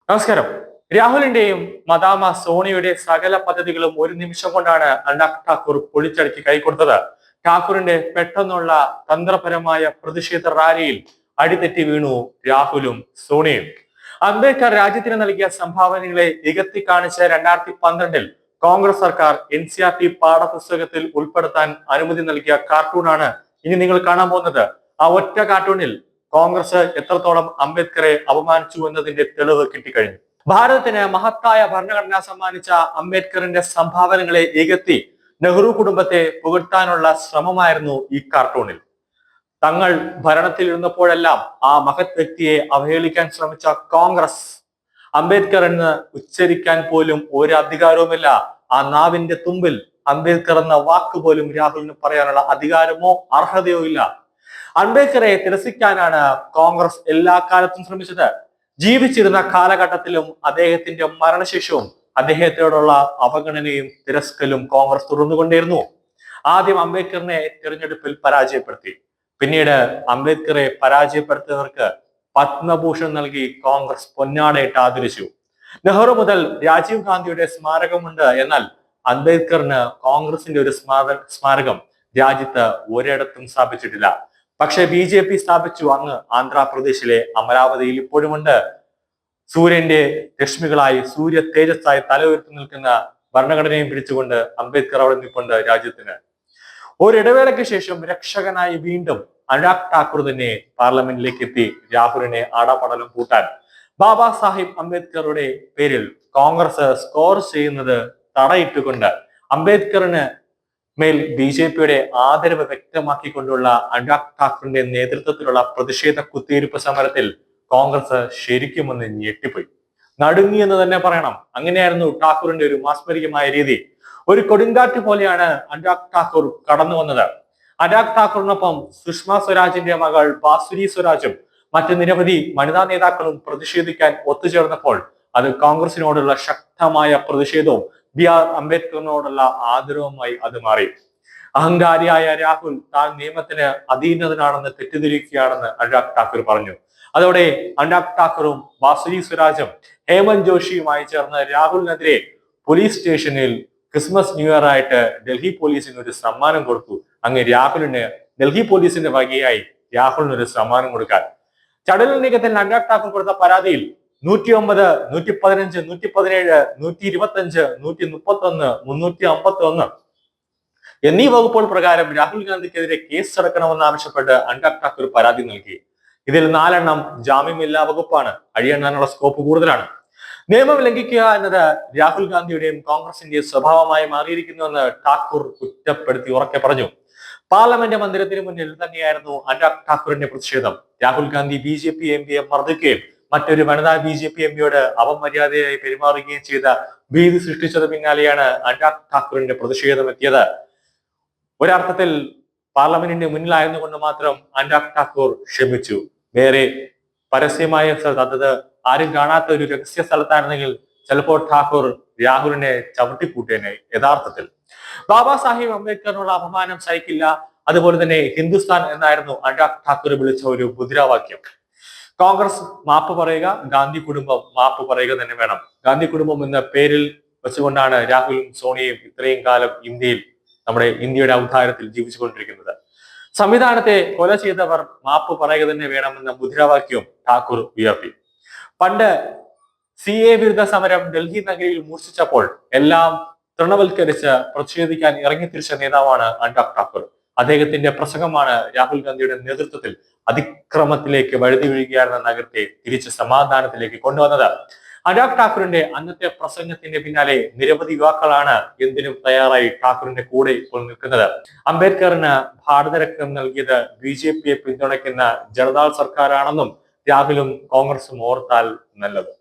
നമസ്കാരം. രാഹുലിന്റെയും മദാമ സോണിയുടെ സകല പദ്ധതികളും ഒരു നിമിഷം കൊണ്ടാണ് അനുരാഗ് ഠാക്കൂർ പൊളിച്ചടുക്കി കൈക്കൊടുത്തത്. ഠാക്കൂറിന്റെ പെട്ടെന്നുള്ള തന്ത്രപരമായ പ്രതിഷേധ റാലിയിൽ അടിതെറ്റി വീണു രാഹുലും സോണിയും. അംബേദ്കർ രാജ്യത്തിന് നൽകിയ സംഭാവനകളെ ഇകത്തി കാണിച്ച 2012 കോൺഗ്രസ് സർക്കാർ NCERT പാഠപുസ്തകത്തിൽ ഉൾപ്പെടുത്താൻ അനുമതി നൽകിയ കാർട്ടൂണാണ് ഇനി നിങ്ങൾ കാണാൻ പോകുന്നത്. ആ ഒറ്റ കാർട്ടൂണിൽ കോൺഗ്രസ് എത്രത്തോളം അംബേദ്കറെ അപമാനിച്ചു എന്നതിന്റെ തെളിവ് കിട്ടിക്കഴിഞ്ഞു. ഭാരതത്തിന് മഹത്തായ ഭരണഘടന സമ്മാനിച്ച അംബേദ്കറിന്റെ സംഭാവനകളെ ഇകത്തി നെഹ്റു കുടുംബത്തെ പുകഴ്ത്താനുള്ള ശ്രമമായിരുന്നു ഈ കാർട്ടൂണിൽ. തങ്ങൾ ഭരണത്തിലിരുന്നപ്പോഴെല്ലാം ആ മഹത് വ്യക്തിയെ അവഹേളിക്കാൻ ശ്രമിച്ച കോൺഗ്രസ് അംബേദ്കർ എന്ന് ഉച്ചരിക്കാൻ പോലും ഒരു അധികാരവുമില്ല. ആ നാവിന്റെ തുമ്പിൽ അംബേദ്കർ എന്ന വാക്ക് പോലും രാഹുലിന് പറയാനുള്ള അധികാരമോ അർഹതയോ ഇല്ല. അംബേദ്കറെ തിരസ്കരിക്കാനാണ് കോൺഗ്രസ് എല്ലാ കാലത്തും ശ്രമിച്ചത്. ജീവിച്ചിരുന്ന കാലഘട്ടത്തിലും അദ്ദേഹത്തിന്റെ മരണശേഷവും അദ്ദേഹത്തോടുള്ള അവഗണനയും തിരസ്കലും കോൺഗ്രസ് തുടർന്നുകൊണ്ടേയിരുന്നു. ആദ്യം അംബേദ്കറിനെ തിരഞ്ഞെടുപ്പിൽ പരാജയപ്പെടുത്തി. പിന്നീട് അംബേദ്കറെ പരാജയപ്പെടുത്തിയവർക്ക് പത്മഭൂഷൺ നൽകി കോൺഗ്രസ് പൊന്നാടയിട്ട് ആദരിച്ചു. നെഹ്റു മുതൽ രാജീവ് ഗാന്ധിയുടെ സ്മാരകമുണ്ട്. എന്നാൽ അംബേദ്കറിന് കോൺഗ്രസിന്റെ ഒരു സ്മാരകം രാജ്യത്ത് ഒരിടത്തും സ്ഥാപിച്ചിട്ടില്ല. പക്ഷെ BJP സ്ഥാപിച്ചു. അങ്ങ് ആന്ധ്രാപ്രദേശിലെ അമരാവതിയിൽ ഇപ്പോഴുമുണ്ട്. സൂര്യന്റെ രശ്മികളായി സൂര്യ തേജസ്സായി തല ഉയർത്തി നിൽക്കുന്ന ഭരണഘടനയും പിടിച്ചുകൊണ്ട് അംബേദ്കർ അവിടെ നിൽപ്പുണ്ട് രാജ്യത്തിന്. ഒരിടവേളയ്ക്ക് ശേഷം രക്ഷകനായി വീണ്ടും അനുരാഗ് ഠാക്കൂർ തന്നെ പാർലമെന്റിലേക്ക് എത്തി രാഹുലിനെ ആടപടലം കൂട്ടാൻ. ബാബാ സാഹിബ് അംബേദ്കറുടെ പേരിൽ കോൺഗ്രസ് സ്കോർ ചെയ്യുന്നത് തടയിട്ടുകൊണ്ട് അംബേദ്കറിന് മേൽ BJPയുടെ ആദരവ് വ്യക്തമാക്കിക്കൊണ്ടുള്ള അനുരാഗ് ഠാക്കൂറിന്റെ നേതൃത്വത്തിലുള്ള പ്രതിഷേധ കുത്തിയിരിപ്പ് സമരത്തിൽ കോൺഗ്രസ് ശരിക്കും ഒന്ന് ഞെട്ടിപ്പോയി, നടുങ്ങി എന്ന് തന്നെ പറയണം. അങ്ങനെയായിരുന്നു ഠാക്കൂറിന്റെ ഒരു മാസ്മരികമായ രീതി. ഒരു കൊടുങ്കാറ്റ് പോലെയാണ് അനുരാഗ് ഠാക്കൂർ കടന്നു വന്നത്. അനുരാഗ് ഠാക്കൂറിനൊപ്പം സുഷമ സ്വരാജിന്റെ മകൾ ബാസുരി സ്വരാജും മറ്റ് നിരവധി വനിതാ നേതാക്കളും പ്രതിഷേധിക്കാൻ ഒത്തുചേർന്നപ്പോൾ അത് കോൺഗ്രസിനോടുള്ള ശക്തമായ പ്രതിഷേധവും BR അംബേദ്കറിനോടുള്ള ആദരവുമായി അത് മാറി. അഹങ്കാരിയായ രാഹുൽ താൻ നിയമത്തിന് അധീനതനാണെന്ന് തെറ്റിദ്ധരിക്കുകയാണെന്ന് അനുരാഗ് ഠാക്കൂർ പറഞ്ഞു. അതോടെ അനുരാഗ് ഠാക്കൂറും ബാസുരി സ്വരാജും ഹേമന്ത് ജോഷിയുമായി ചേർന്ന് രാഹുലിനെതിരെ പോലീസ് സ്റ്റേഷനിൽ ക്രിസ്മസ് ന്യൂ ഇയർ ആയിട്ട് ഡൽഹി പോലീസിന് ഒരു സമ്മാനം കൊടുത്തു. അങ്ങ് രാഹുലിന് ഡൽഹി പോലീസിന്റെ വകയായി രാഹുലിന് ഒരു സമ്മാനം കൊടുക്കാൻ. ചടൽ നീക്കത്തിൽ അനുരാഗ് ഠാക്കൂർ കൊടുത്ത പരാതിയിൽ 109, 115, 117, 125, 131, 351 എന്നീ വകുപ്പുകൾ പ്രകാരം രാഹുൽ ഗാന്ധിക്കെതിരെ കേസ് അടക്കണമെന്നാവശ്യപ്പെട്ട് അനുരാഗ് ഠാക്കൂർ പരാതി നൽകി. ഇതിൽ 4 ജാമ്യമില്ലാ വകുപ്പാണ്. അഴിയണ്ണാനുള്ള സ്കോപ്പ് കൂടുതലാണ്. നിയമം ലംഘിക്കുക എന്നത് രാഹുൽ ഗാന്ധിയുടെയും കോൺഗ്രസിന്റെയും സ്വഭാവമായി മാറിയിരിക്കുന്നുവെന്ന് ഠാക്കൂർ കുറ്റപ്പെടുത്തി ഉറക്കെ പറഞ്ഞു. പാർലമെന്റ് മന്ദിരത്തിന് മുന്നിൽ തന്നെയായിരുന്നു അനുരാഗ് ഠാക്കൂറിന്റെ പ്രതിഷേധം. രാഹുൽ ഗാന്ധി BJP MPയെ മർദ്ദിക്കുകയും മറ്റൊരു വനിതാ BJP MPയോട് അപമര്യാദയായി പെരുമാറുകയും ചെയ്ത ഭീതി സൃഷ്ടിച്ചത് പിന്നാലെയാണ് അനുരാഗ് ഠാക്കൂറിന്റെ പ്രതിഷേധം എത്തിയത്. ഒരർത്ഥത്തിൽ പാർലമെന്റിന്റെ മുന്നിലായിരുന്നു കൊണ്ട് മാത്രം അനുരാഗ് ഠാക്കൂർ ക്ഷമിച്ചു. വേറെ പരസ്യമായ സ്ഥലത്ത്, അതായത് ആരും കാണാത്ത ഒരു രഹസ്യ സ്ഥലത്തായിരുന്നെങ്കിൽ ചിലപ്പോൾ ഠാക്കൂർ രാഹുലിനെ ചവിട്ടിക്കൂട്ടിയനെ. യഥാർത്ഥത്തിൽ ബാബാ സാഹിബ് അംബേദ്കറിനുള്ള അപമാനം സഹിക്കില്ല. അതുപോലെ തന്നെ ഹിന്ദുസ്ഥാൻ എന്നായിരുന്നു അനുരാഗ് ഠാക്കൂർ വിളിച്ച ഒരു മുദ്രാവാക്യം. കോൺഗ്രസ് മാപ്പ് പറയുക, ഗാന്ധി കുടുംബം മാപ്പ് പറയുക തന്നെ വേണം. ഗാന്ധി കുടുംബം എന്ന പേരിൽ വെച്ചുകൊണ്ടാണ് രാഹുലും സോണിയയും ഇത്രയും കാലം നമ്മുടെ ഇന്ത്യയുടെ ഔദാര്യത്തിൽ ജീവിച്ചുകൊണ്ടിരിക്കുന്നത്. സംവിധാനത്തെ കൊല ചെയ്തവർ മാപ്പ് പറയുക തന്നെ വേണമെന്ന മുദ്രാവാക്യവും ഠാക്കൂർ ഉയർത്തി. പണ്ട് CA വിരുദ്ധ സമരം ഡൽഹി നഗരിയിൽ മൂർച്ഛിച്ചപ്പോൾ എല്ലാം തൃണവൽക്കരിച്ച് പ്രതിഷേധിക്കാൻ ഇറങ്ങിത്തിരിച്ച നേതാവാണ് അനുരാഗ് ഠാക്കൂർ. അദ്ദേഹത്തിന്റെ പ്രസംഗമാണ് രാഹുൽ ഗാന്ധിയുടെ നേതൃത്വത്തിൽ അതിക്രമത്തിലേക്ക് വഴുതി വീഴുകയായിരുന്ന നഗരത്തെ തിരിച്ച് സമാധാനത്തിലേക്ക് കൊണ്ടുവന്നത്. അനുരാഗ് ഠാക്കൂറിന്റെ അന്നത്തെ പ്രസംഗത്തിന്റെ പിന്നാലെ നിരവധി യുവാക്കളാണ് എന്തിനും തയ്യാറായി ഠാക്കൂറിന്റെ കൂടെ ഇപ്പോൾ നിൽക്കുന്നത്. അംബേദ്കറിന് ഭാരതരത്നം നൽകിയത് BJPയെ പിന്തുണയ്ക്കുന്ന ജനതാൾ സർക്കാരാണെന്നും രാഹുലും കോൺഗ്രസും ഓർത്താൽ നല്ലത്.